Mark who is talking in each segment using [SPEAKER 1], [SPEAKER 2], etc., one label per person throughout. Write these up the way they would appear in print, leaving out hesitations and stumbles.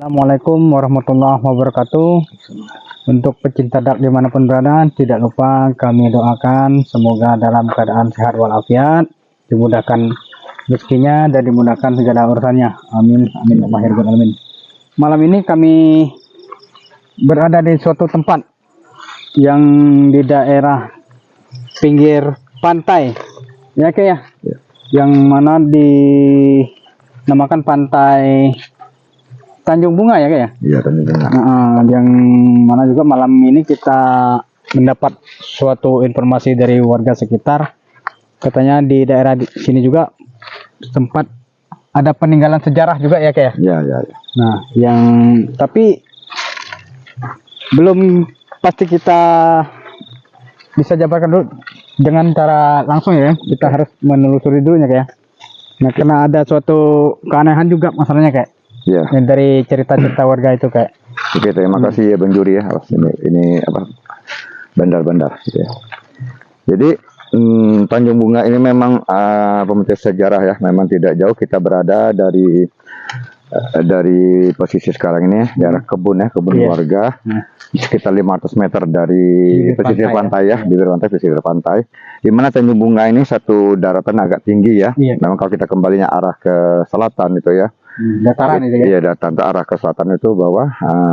[SPEAKER 1] Assalamualaikum warahmatullahi wabarakatuh. Untuk pecinta dak dimanapun berada, tidak lupa kami doakan semoga dalam keadaan sehat walafiat, dimudahkan rezekinya dan dimudahkan segala urusannya. Amin amin amin. Malam ini kami berada di suatu tempat yang di daerah pinggir pantai, ya Kak ya, yang mana dinamakan Pantai Tanjung Bunga ya Kak ya?
[SPEAKER 2] Iya, Tanjung Bunga.
[SPEAKER 1] Yang mana juga malam ini kita mendapat suatu informasi dari warga sekitar, katanya di daerah sini juga sempat ada peninggalan sejarah juga ya Kak ya?
[SPEAKER 2] Iya, iya.
[SPEAKER 1] Nah, yang tapi belum pasti kita bisa jabarkan dulu dengan cara langsung ya, kita harus menelusuri dulu ya Kak ya. Nah, karena ada suatu keanehan juga masalahnya Kak.
[SPEAKER 2] Iya.
[SPEAKER 1] Yang dari cerita-cerita warga itu Kak.
[SPEAKER 2] Oke, terima kasih ya Bang Juri ya. Ini apa? Bandar-bandar gitu ya. Jadi Tanjung Bunga ini memang pemetik sejarah ya. Memang tidak jauh kita berada dari posisi sekarang ini daerah kebun ya, kebun warga. Sekitar 500 meter dari pesisir pantai ya, bibir pantai, pesisir pantai. Di mana Tanjung Bunga ini satu daratan agak tinggi ya. Memang kalau kita kembalinya arah ke selatan itu ya.
[SPEAKER 1] Dataran itu ya.
[SPEAKER 2] Iya, dataran arah ke selatan itu bawah,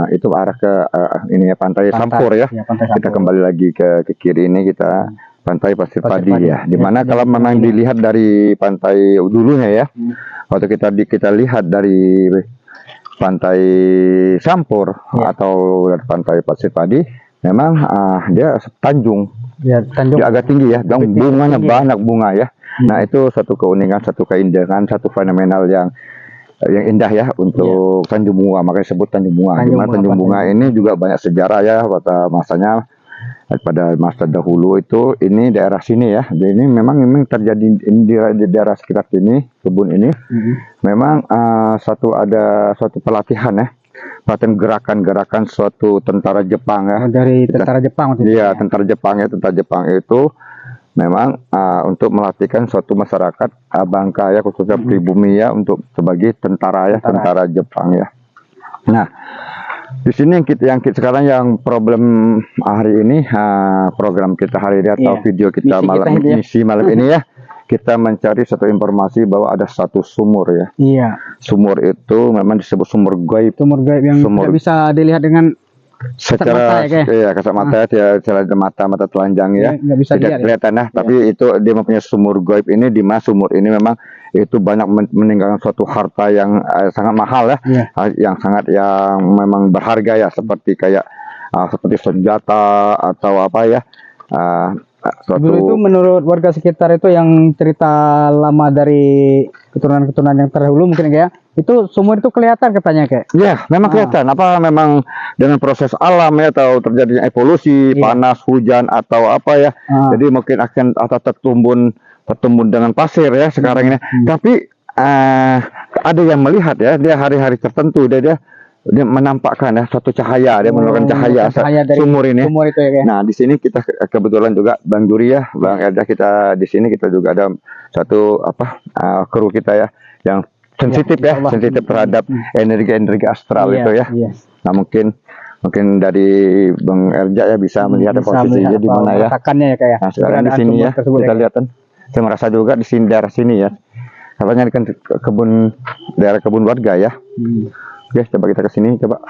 [SPEAKER 2] itu arah ke ini ya pantai Sampur ya.
[SPEAKER 1] Pantai Sampur.
[SPEAKER 2] Kita kembali lagi ke kiri ini kita pantai Pasir Padi ya. Dimana kalau memang dilihat dari pantai dulunya ya, waktu kita lihat dari pantai Sampur atau dari pantai Pasir Padi, memang dia tanjung. Ya, tanjung. Dia agak tinggi ya, dan bunganya banyak bunga ya. Nah itu satu keunikan, satu keindahan, satu fenomenal yang indah ya untuk Tanjung Bunga, makanya disebut Tanjung Bunga. Tanjung Bunga ini juga banyak sejarah ya pada masanya, pada masa dahulu itu ini daerah sini ya. Ini memang terjadi di daerah sekitar sini, kebun ini. Memang ada suatu pelatihan ya. Pelatihan gerakan-gerakan suatu tentara Jepang ya.
[SPEAKER 1] Dari tentara Jepang maksudnya.
[SPEAKER 2] Iya, tentara Jepang ya, tentara Jepang itu memang untuk melatihkan suatu masyarakat Bangka ya, khususnya pribumi ya, untuk sebagai tentara ya, tentara Jepang ya. Nah, di sini yang sekarang yang problem hari ini, program kita hari ini atau video kita misi malam ini ya, kita mencari satu informasi bahwa ada satu sumur ya. Iya. Sumur itu memang disebut sumur gaib.
[SPEAKER 1] Sumur gaib yang tidak bisa dilihat dengan
[SPEAKER 2] secara kasat mata ya, secara mata telanjang ya,
[SPEAKER 1] bisa
[SPEAKER 2] tidak kelihatan ya, tapi itu dia mempunyai sumur gaib ini, di mana sumur ini memang itu banyak meninggalkan suatu harta yang sangat mahal ya, yang memang berharga ya, seperti kayak seperti senjata atau apa ya.
[SPEAKER 1] Dulu itu menurut warga sekitar itu yang cerita lama dari keturunan-keturunan yang terdahulu mungkin kayak itu sumur itu kelihatan katanya kayak.
[SPEAKER 2] Ya, memang kelihatan. Apa memang dengan proses alam ya, atau terjadinya evolusi, panas, hujan atau apa ya. Jadi mungkin akan tertumbun dengan pasir ya sekarang ini. Tapi ada yang melihat ya, dia hari-hari tertentu dia menampakkan ya suatu cahaya, dia menurunkan cahaya dari sumur ini.
[SPEAKER 1] Sumur itu ya,
[SPEAKER 2] nah, di sini kita kebetulan juga Bang Juri ya, Bang Erda, kita di sini kita juga ada satu kru kita ya yang sensitif sensitif terhadap energi astral itu ya. Nah, mungkin dari Bang Erja ya bisa melihat posisinya di mana ya. Nah, sekarang di sini ya kita lihat kan. Saya merasa juga di sini, daerah sini ya. Katanya kan daerah kebun warga ya. Oke, coba kita ke sini coba.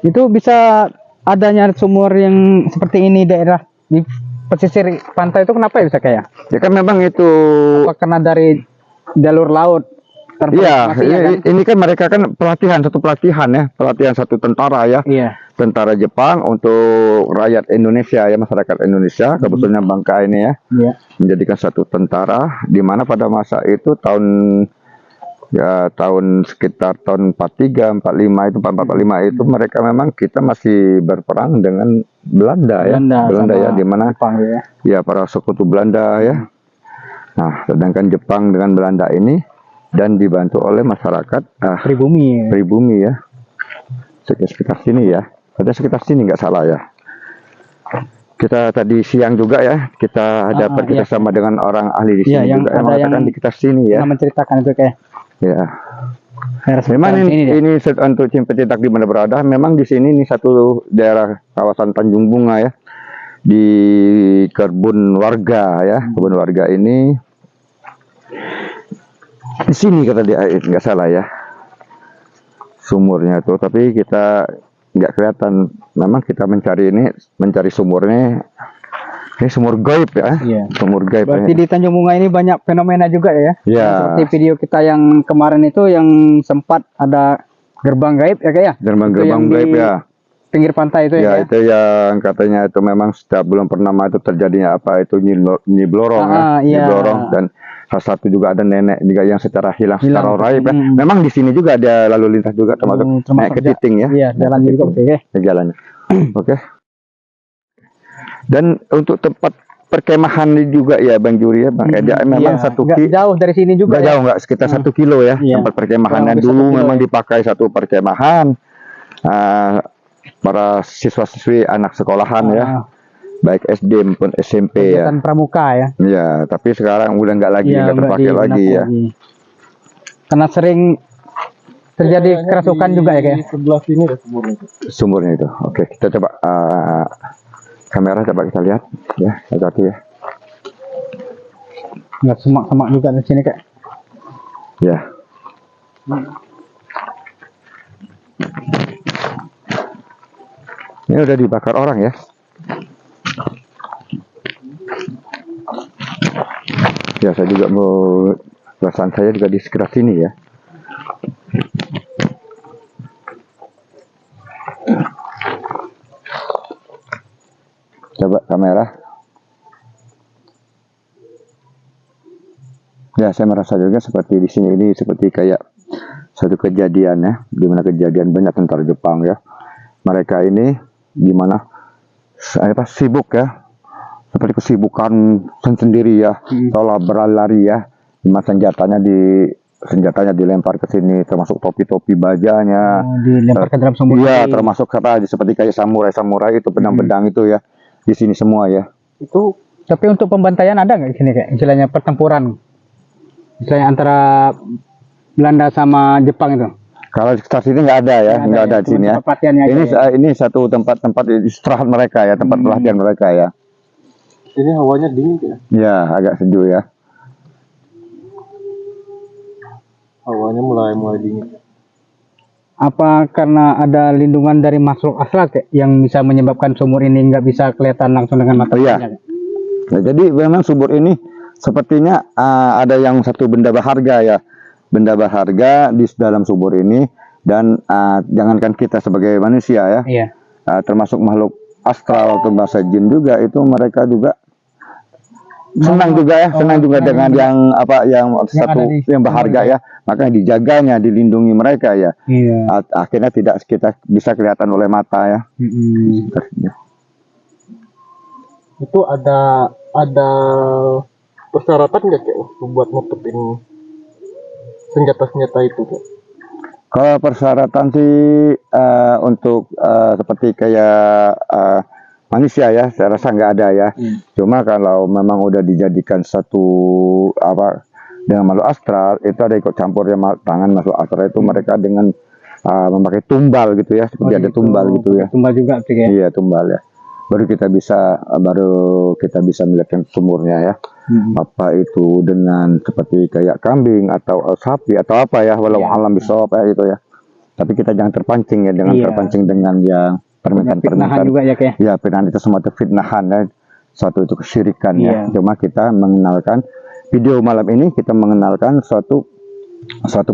[SPEAKER 1] Itu bisa adanya sumur yang seperti ini daerah di pesisir pantai itu kenapa ya bisa kayak?
[SPEAKER 2] Ya kan memang itu
[SPEAKER 1] karena dari jalur laut.
[SPEAKER 2] Iya, ini kan mereka kan satu pelatihan satu tentara ya. Tentara Jepang untuk rakyat Indonesia ya, masyarakat Indonesia, kebetulan Bangka ini ya. Menjadikan satu tentara, di mana pada masa itu sekitar tahun 43, 45 itu 45 itu mereka memang kita masih berperang dengan Belanda ya, di mana ya para sekutu Belanda ya. Nah, sedangkan Jepang dengan Belanda ini dan dibantu oleh masyarakat pribumi ya. Sekitar sini ya. Ada sekitar sini nggak salah ya. Kita tadi siang juga ya, kita dapat kerjasama dengan orang ahli di sini juga yang mengatakan di sekitar sini ya.
[SPEAKER 1] Menceritakan itu kayak.
[SPEAKER 2] Ya. Memang ini untuk pecinta di mana berada. Memang di sini ini satu daerah kawasan Tanjung Bunga ya, di kebun warga ya, kebun warga ini. Di sini kata dia, nggak salah ya, sumurnya tuh. Tapi kita nggak kelihatan. Memang kita mencari sumurnya. Ini sumur gaib ya, sumur gaib.
[SPEAKER 1] Berarti di Tanjung Bunga ini banyak fenomena juga ya?
[SPEAKER 2] Ya.
[SPEAKER 1] Seperti video kita yang kemarin itu yang sempat ada gerbang gaib ya kayak ya?
[SPEAKER 2] Gerbang gaib ya.
[SPEAKER 1] Pinggir pantai itu ya?
[SPEAKER 2] Itu yang katanya itu memang setiap bulan purnama itu terjadinya apa itu Nyi Blorong Nyi Blorong, dan salah satu juga ada nenek juga yang secara hilang secara raib ya. Memang di sini juga ada lalu lintas juga termasuk naik ke titing ya.
[SPEAKER 1] Iya, jalan juga oke.
[SPEAKER 2] Jalannya. Oke. Dan untuk tempat perkemahan juga ya Bang Juri ya Bang Eda, memang
[SPEAKER 1] jauh dari sini juga.
[SPEAKER 2] Jauh nggak, sekitar 1 kilo ya tempat perkemahan. Dan dulu memang dipakai satu perkemahan para siswa-siswi anak sekolahan ya, baik SD maupun SMP ya.
[SPEAKER 1] Pramuka ya.
[SPEAKER 2] Ya, tapi sekarang udah nggak lagi, nggak terpakai lagi ya.
[SPEAKER 1] Karena sering terjadi kerasukan juga ya kayak.
[SPEAKER 3] Sebelah sini ada
[SPEAKER 2] sumurnya itu. Oke, kita coba kamera coba kita lihat ya, satu ya.
[SPEAKER 1] Nggak semak-semak juga di sini kayak.
[SPEAKER 2] Ya. Ini udah dibakar orang ya. Ya, saya juga mau, perasaan saya juga di sekitar sini ya. Coba kamera. Ya, saya merasa juga seperti di sini ini seperti kayak satu kejadian ya, di mana kejadian banyak tentara Jepang ya. Mereka ini gimana? Sibuk ya, seperti kesibukan sendiri ya, tolak berlari ya, senjatanya dilempar ke sini, termasuk topi-topi bajanya,
[SPEAKER 1] dilempar ke dalam sumur.
[SPEAKER 2] Iya, termasuk seperti kayak samurai itu, pedang-pedang itu ya, di sini semua ya.
[SPEAKER 1] Itu tapi untuk pembantaian ada nggak di sini kayak istilahnya pertempuran, istilahnya antara Belanda sama Jepang itu?
[SPEAKER 2] Kalau sekitar sini nggak ada ya, nggak ada di sini ya. Ini satu tempat istirahat mereka ya, tempat pelatihan mereka ya.
[SPEAKER 3] Ini hawanya dingin ya?
[SPEAKER 2] Ya, agak sejuk ya.
[SPEAKER 3] Hawanya mulai dingin.
[SPEAKER 1] Apa karena ada lindungan dari makhluk astral kayak yang bisa menyebabkan sumur ini nggak bisa kelihatan langsung dengan mata?
[SPEAKER 2] Iya. Nah, jadi memang sumur ini sepertinya ada yang satu benda berharga ya. Benda berharga di dalam sumur ini, dan jangankan kita sebagai manusia ya, termasuk makhluk astral atau bahasa jin juga, itu mereka juga senang juga ya, senang juga dengan yang yang berharga ya, makanya dijaganya, dilindungi mereka ya. Akhirnya tidak kita bisa kelihatan oleh mata ya.
[SPEAKER 3] Itu ada persyaratan nggak kayak buat nutupin senjata-senjata itu Kak?
[SPEAKER 2] Kalau persyaratan sih untuk seperti kayak manusia ya, saya rasa nggak ada ya. Cuma kalau memang udah dijadikan satu dengan makhluk astral, itu ada ikut campur ya tangan makhluk astral itu, mereka dengan memakai tumbal gitu ya, seperti ada tumbal gitu ya.
[SPEAKER 1] Tumbal juga ya?
[SPEAKER 2] Iya, tumbal ya. Baru kita bisa melihat sumurnya ya. Apa itu dengan seperti kayak kambing atau sapi atau apa ya, walau alam bisa apa gitu ya. Tapi kita jangan terpancing ya, terpancing dengan yang permintaan
[SPEAKER 1] juga ya kayak.
[SPEAKER 2] Ya, fitnahan itu semua fitnahan ya. Suatu itu kesyirikan ya. Cuma kita mengenalkan video malam ini, kita mengenalkan suatu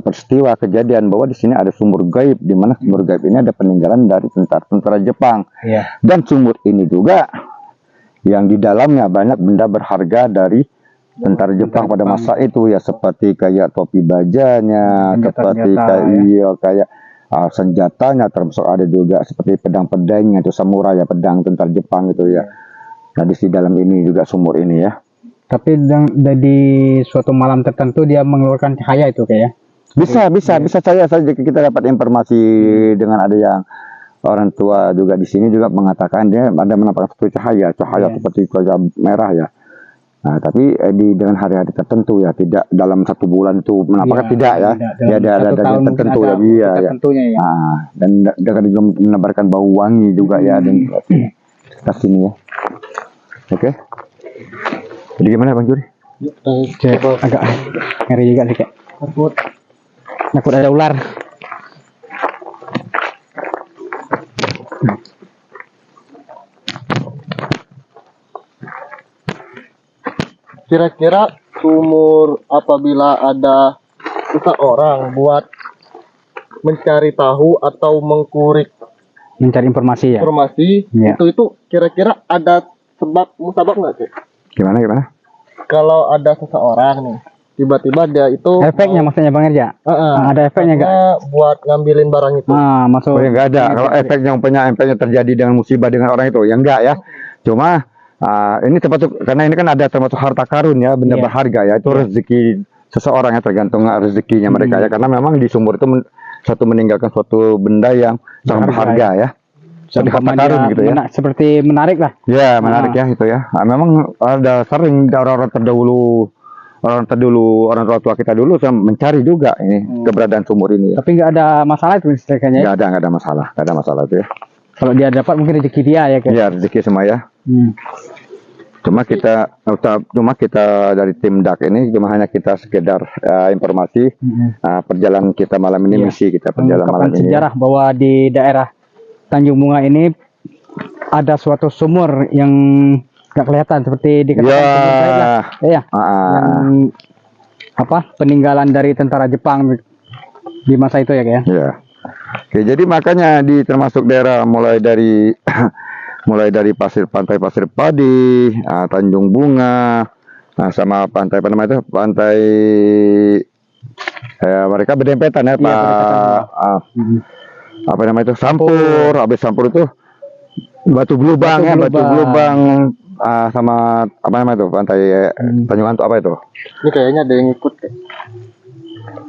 [SPEAKER 2] peristiwa kejadian bahwa di sini ada sumur gaib, di mana sumur gaib ini ada peninggalan dari tentara Jepang. Dan sumur ini juga yang di dalamnya banyak benda berharga dari tentara Jepang pada masa itu ya, seperti kayak topi bajanya, seperti kayak senjatanya, termasuk ada juga seperti pedang-pedangnya itu, samurai ya, pedang tentara Jepang itu ya. Nah, di dalam ini juga sumur ini ya.
[SPEAKER 1] Tapi dari suatu malam tertentu dia mengeluarkan cahaya itu kayak.
[SPEAKER 2] Bisa saja kita dapat informasi dengan ada yang orang tua juga di sini juga mengatakan dia ada menampakkan satu cahaya seperti cahaya merah ya. Nah, tapi dengan hari-hari tertentu ya, tidak dalam 1 bulan itu menampakkan tidak ya. Ya ada
[SPEAKER 1] tahun
[SPEAKER 2] tertentu
[SPEAKER 1] mungkin
[SPEAKER 2] ya,
[SPEAKER 1] ada
[SPEAKER 2] iya ya.
[SPEAKER 1] tertentunya ya.
[SPEAKER 2] Nah, dan dengan juga menebarkan bau wangi juga ya dan sekitar sini ya. Oke. Jadi gimana Bang Juri?
[SPEAKER 1] Cek, agak ngeri juga sih kayak. Takut ada ular.
[SPEAKER 3] Kira-kira sumur apabila ada seseorang buat mencari tahu atau mengkurik
[SPEAKER 1] Mencari informasi ya.
[SPEAKER 3] informasi,
[SPEAKER 1] Iya.
[SPEAKER 3] itu kira-kira ada musabab nggak sih?
[SPEAKER 2] Gimana?
[SPEAKER 3] Kalau ada seseorang nih, tiba-tiba dia itu
[SPEAKER 1] Efeknya maksudnya Bang Erja. Ada efeknya nggak?
[SPEAKER 3] buat ngambilin barang itu.
[SPEAKER 1] Masuk.
[SPEAKER 2] Oh ya nggak ada. Kalau efeknya terjadi dengan musibah dengan orang itu, ya enggak ya. Cuma ini termasuk karena ini kan ada termasuk harta karun ya, benda
[SPEAKER 1] Iya.
[SPEAKER 2] berharga ya. Itu rezeki seseorang ya, tergantung rezekinya mereka ya. Karena memang di sumur itu satu meninggalkan suatu benda yang sangat berharga ya. Jadi harta karun gitu ya.
[SPEAKER 1] Seperti menarik lah.
[SPEAKER 2] Ya menarik ya itu ya. Memang ada sering orang tua kita dulu mencari juga ini keberadaan sumur ini. Ya.
[SPEAKER 1] Tapi nggak ada masalah itu istilahnya.
[SPEAKER 2] Nggak ada masalah itu ya.
[SPEAKER 1] Kalau dia dapat mungkin rezeki dia ya kayak.
[SPEAKER 2] Iya rezeki semua ya. Cuma kita dari tim DAK ini hanya kita sekedar informasi perjalanan kita malam ini, misi kita perjalanan malam ini.
[SPEAKER 1] Sejarah bahwa di daerah Tanjung Bunga ini ada suatu sumur yang nggak kelihatan seperti dikatakan sumur gaib lah. Iya. Yang peninggalan dari tentara Jepang di masa itu ya kayak.
[SPEAKER 2] Iya. Oke, jadi makanya termasuk daerah mulai dari pantai Pasir Padi, Tanjung Bunga, sama pantai mereka berdempetan ya, Sampur, habis Sampur itu Batu Gelubang sama pantai Tanjung Antuk itu.
[SPEAKER 3] Ini kayaknya ada yang ikut.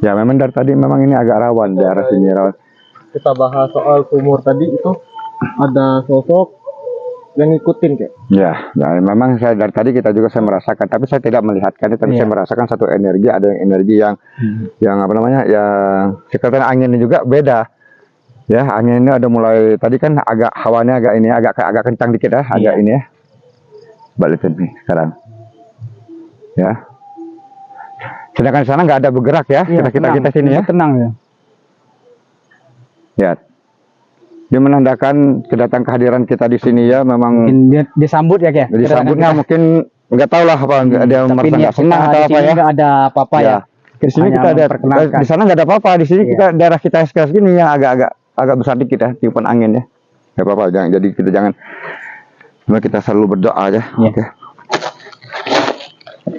[SPEAKER 2] Ya memang dari tadi memang ini agak rawan daerah sini rawan.
[SPEAKER 3] Kita bahas soal sumur tadi itu ada sosok yang ngikutin kayak.
[SPEAKER 2] Ya, memang saya dari tadi saya merasakan, tapi saya tidak melihatkan, tapi saya merasakan satu energi, ada energi yang yang sekitar anginnya juga beda. Ya, angin ini ada mulai tadi kan agak hawanya agak kencang dikit ya, agak ini ya. Balik ini sekarang. Ya. Sedangkan di sana nggak ada bergerak ya, kita sini ya.
[SPEAKER 1] Tenang ya.
[SPEAKER 2] Ya. Dia menandakan kedatangan kehadiran kita di sini ya, memang
[SPEAKER 1] dia disambut ya kayak.
[SPEAKER 2] Disambutnya mungkin nggak tahu lah apa, dia merasa nggak senang atau apa ya.
[SPEAKER 1] Nggak ada apa-apa ya.
[SPEAKER 2] Di sini kita ada, di sana nggak ada apa-apa, di sini kita daerah kita sekitar sini yang agak besar dikit ya, tiupan angin ya. Nggak apa-apa, jadi kita selalu berdoa aja. Oke.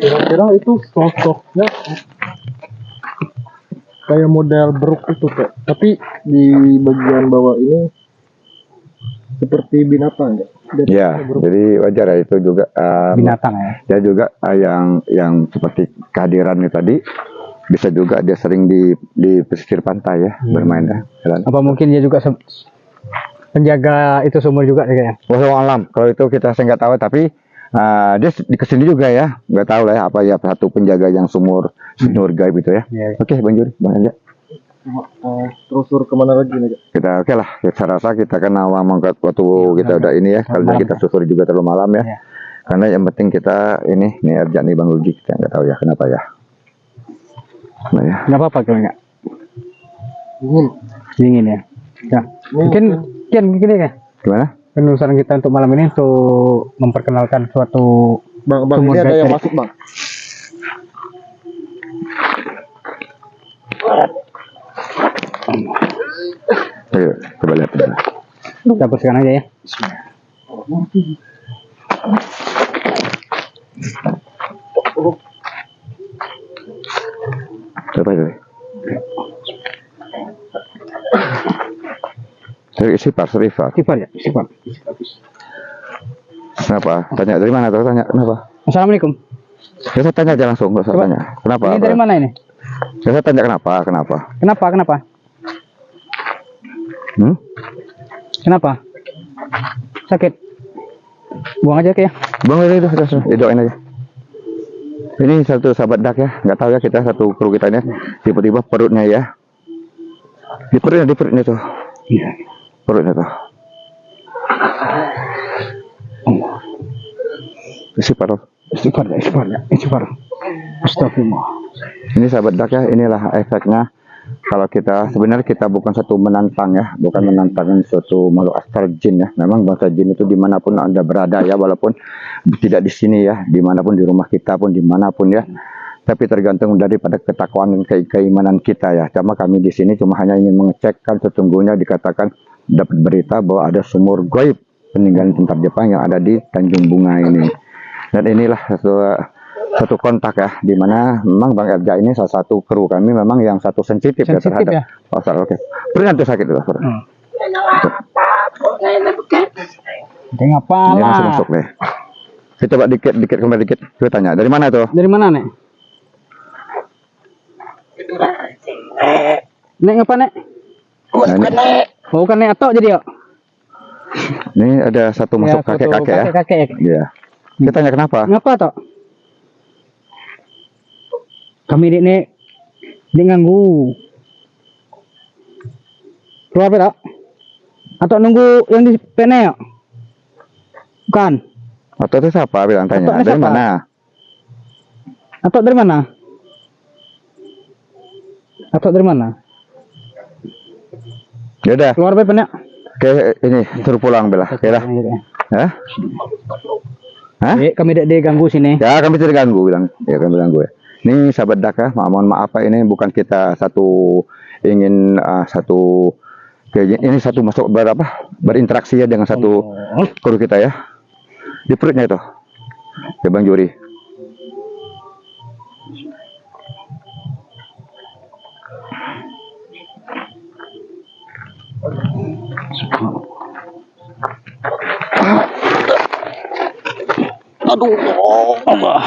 [SPEAKER 3] Kira-kira itu sosoknya kayak model beruk itu kayak, tapi di bagian bawah ini seperti binatang ya.
[SPEAKER 2] Ya, jadi wajar ya itu juga
[SPEAKER 1] binatang ya.
[SPEAKER 2] Dia juga yang seperti kehadirannya tadi bisa juga dia sering di pesisir pantai ya bermain ya.
[SPEAKER 1] Apa mungkin dia juga penjaga itu sumur juga kayaknya?
[SPEAKER 2] Wallahu alam. Kalau itu saya nggak tahu, tapi dia di kesini juga ya, nggak tahu lah ya apa ya satu penjaga yang sumur gaib itu ya. Oke, Bang Juri, Bang Anja.
[SPEAKER 3] Terusur kemana lagi nih?
[SPEAKER 2] Kita oke lah, saya rasa kita kan awal mangkat waktu kita udah ini ya, kalau kita susuri juga terlalu malam ya. Karena yang penting kita ini Erja nih Bang Rugi, kita nggak tahu ya kenapa ya. Nah ya.
[SPEAKER 1] Nggak apa-apa kalau nggak. Dingin ya. Ya. Mungkin gini ya.
[SPEAKER 2] Gimana?
[SPEAKER 1] Penelusuran kita untuk malam ini untuk memperkenalkan suatu
[SPEAKER 3] Bang ini ada yang masuk Bang.
[SPEAKER 2] Ayo, coba lihat.
[SPEAKER 1] Kita bersihkan aja ya.
[SPEAKER 2] Coba itu. Sifar ya, sifar. Kenapa? Tanya dari mana tuh? Tanya kenapa?
[SPEAKER 1] Assalamualaikum.
[SPEAKER 2] Ya, saya tanya aja langsung, nggak usah tanya. Kenapa?
[SPEAKER 1] Ini dari mana ini?
[SPEAKER 2] Ya, saya tanya kenapa?
[SPEAKER 1] Kenapa? Sakit? Buang aja kayak.
[SPEAKER 2] Buang aja itu, doain aja. Ini satu sahabat dak ya, nggak tahu ya kita satu kru kita ini tiba-tiba perutnya ya, di perutnya tuh,
[SPEAKER 1] Iya.
[SPEAKER 2] perutnya tuh.
[SPEAKER 1] Istighfar. Astagfirullah.
[SPEAKER 2] Ini sahabat dak ya, inilah efeknya kalau kita sebenarnya kita bukan satu menantang ya, bukan menantang suatu makhluk astral jin ya. Memang bangsa jin itu dimanapun Anda berada ya, walaupun tidak di sini ya, dimanapun di rumah kita pun dimanapun ya. Tapi tergantung daripada ketakwaan dan keimanan kita ya. Cuma kami di sini cuma hanya ingin mengecekkan sesungguhnya dikatakan dapat berita bahwa ada sumur gaib peninggalan tentara Jepang yang ada di Tanjung Bunga ini. Dan inilah satu kontak ya, di mana memang Bang Erja ini salah satu kru kami memang yang satu sensitif ya terhadap
[SPEAKER 1] ya.
[SPEAKER 2] pasal. Oke. Perut nanti sakit itu.
[SPEAKER 1] Dia ngapa
[SPEAKER 2] Ini langsung
[SPEAKER 1] lah?
[SPEAKER 2] masuk deh. Kita coba dikit kembali dikit. Kita tanya dari mana tuh?
[SPEAKER 1] Dari mana nek? Nek ngapa nek?
[SPEAKER 2] Nah,
[SPEAKER 1] Bukan nek atau jadi yuk?
[SPEAKER 2] ini ada satu masuk kakek-kakek ya.
[SPEAKER 1] Kakek.
[SPEAKER 2] Iya. Kita tanya kenapa?
[SPEAKER 1] Ngapa toh? Kami nek nganggu. Keluar berapa? Atau nunggu yang di pene ya? Bukan.
[SPEAKER 2] Atau itu siapa bilang tanya?
[SPEAKER 1] Atau
[SPEAKER 2] Dari
[SPEAKER 1] siapa?
[SPEAKER 2] mana?
[SPEAKER 1] Atau dari mana? Atau dari mana?
[SPEAKER 2] Ya udah.
[SPEAKER 1] Keluar berapa pene?
[SPEAKER 2] Oke, ini suruh pulang Bella. Oke dah. Hah? Hah?
[SPEAKER 1] Kami tidak diganggu sini.
[SPEAKER 2] Ya kami tidak ganggu bilang. Ya kami ganggu ya. Ini sahabat dak ya. Mohon maaf Pak, ini bukan kita satu ingin satu ini satu masuk berinteraksi ya dengan satu kru kita ya. Di perutnya itu. Ya Bang Juri.
[SPEAKER 1] Aduh, Allah.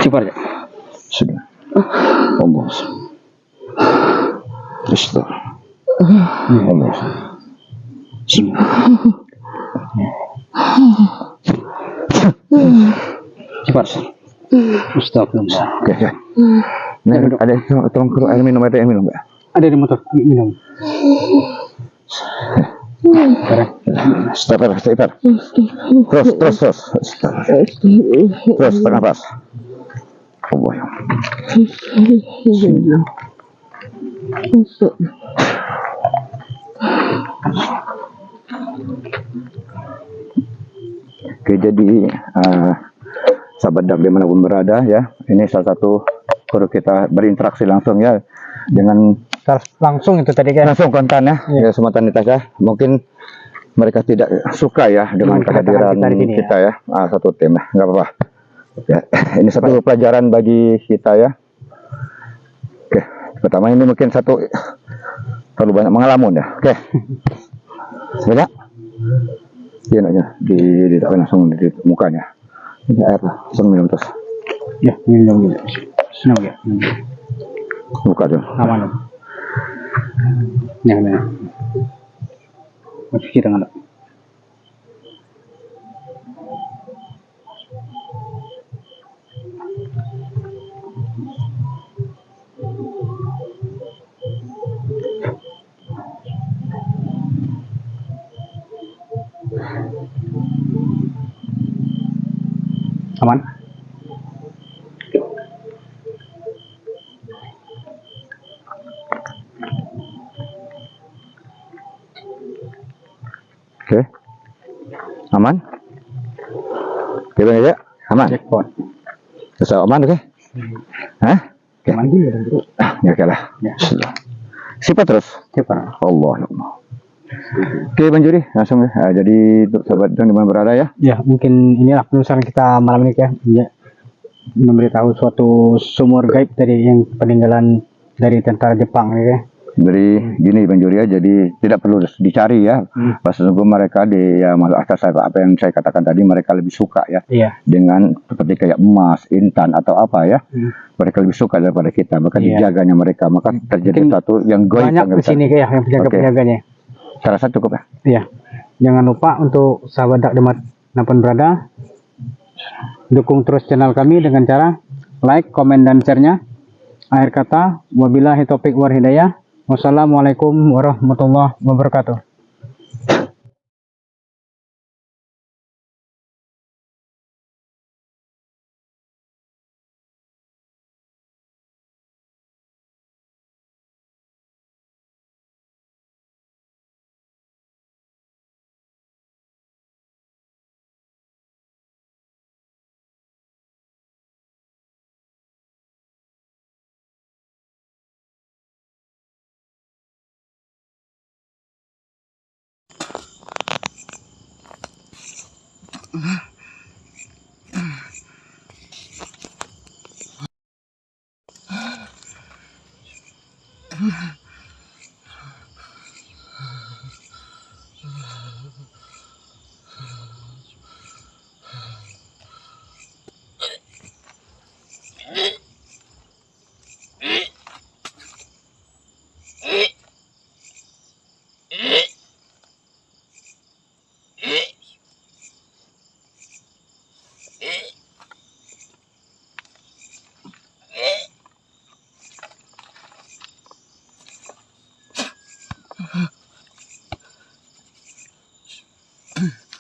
[SPEAKER 1] Cepat ya. Cepat. Astagfirullah.
[SPEAKER 2] Oke. Ini ada tolong kru air minum Mbak.
[SPEAKER 1] Ada di motor, minum.
[SPEAKER 2] Stop. Terus. Terus nafas. Allah ya. Oke, jadi sahabat dak dimanapun berada ya, ini salah satu kru kita berinteraksi langsung ya dengan
[SPEAKER 1] Langsung itu tadi kan.
[SPEAKER 2] langsung kontan ya, ya simultanitas ya. Mungkin mereka tidak suka ya dengan kehadiran
[SPEAKER 1] kita di sini
[SPEAKER 2] kita ya. Satu tim ya, nggak apa-apa. Ya, ini satu pelajaran bagi kita ya. Oke, pertama ini mungkin satu terlalu banyak mengalamun ya. Oke, sudah. Dia aja di langsung di mukanya. Ini air lah, langsung minum terus.
[SPEAKER 1] Ya, minum. Senang ya.
[SPEAKER 2] Buka dulu.
[SPEAKER 1] Aman. Yang mana? Cuci tangan. Aman.
[SPEAKER 2] Oke. Aman? Oke Bang ya? Aman?
[SPEAKER 1] Jackpot.
[SPEAKER 2] Bisa aman oke? Hah? Oke.
[SPEAKER 1] Mandi ya.
[SPEAKER 2] Ya oke lah.
[SPEAKER 1] Ya.
[SPEAKER 2] Sifat terus.
[SPEAKER 1] Cepat.
[SPEAKER 2] Allah ya Allah. Oke Bang Juri, langsung ya. Jadi untuk sahabat yang dimana berada ya.
[SPEAKER 1] Ya, mungkin inilah penulisan kita malam ini ya. Ya. Memberitahu suatu sumur gaib dari yang peninggalan dari tentara Jepang ya.
[SPEAKER 2] Jadi gini Bang Juri ya, jadi tidak perlu dicari ya. Pas sungguh mereka di ya atas apa yang saya katakan tadi, mereka lebih suka ya
[SPEAKER 1] Iya.
[SPEAKER 2] dengan seperti kayak emas, intan atau apa ya. Mereka lebih suka daripada kita, maka dijaganya mereka, maka terjadi satu yang goib
[SPEAKER 1] Banyak di sini kayak yang penjaga-penjaganya.
[SPEAKER 2] Saya rasa cukup ya.
[SPEAKER 1] Iya. Jangan lupa untuk sahabat Dak dimanapun berada, dukung terus channel kami dengan cara like, komen, dan share-nya. Akhir kata, wabillahi taufiq wal hidayah. Wassalamualaikum warahmatullahi wabarakatuh.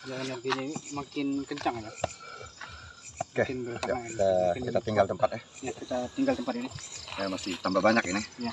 [SPEAKER 1] Jangan energinya makin kencang ya.
[SPEAKER 2] Oke, kita tinggal tempat ya.
[SPEAKER 1] Ya, kita tinggal tempat ini.
[SPEAKER 2] Masih tambah banyak ini.
[SPEAKER 1] Ya.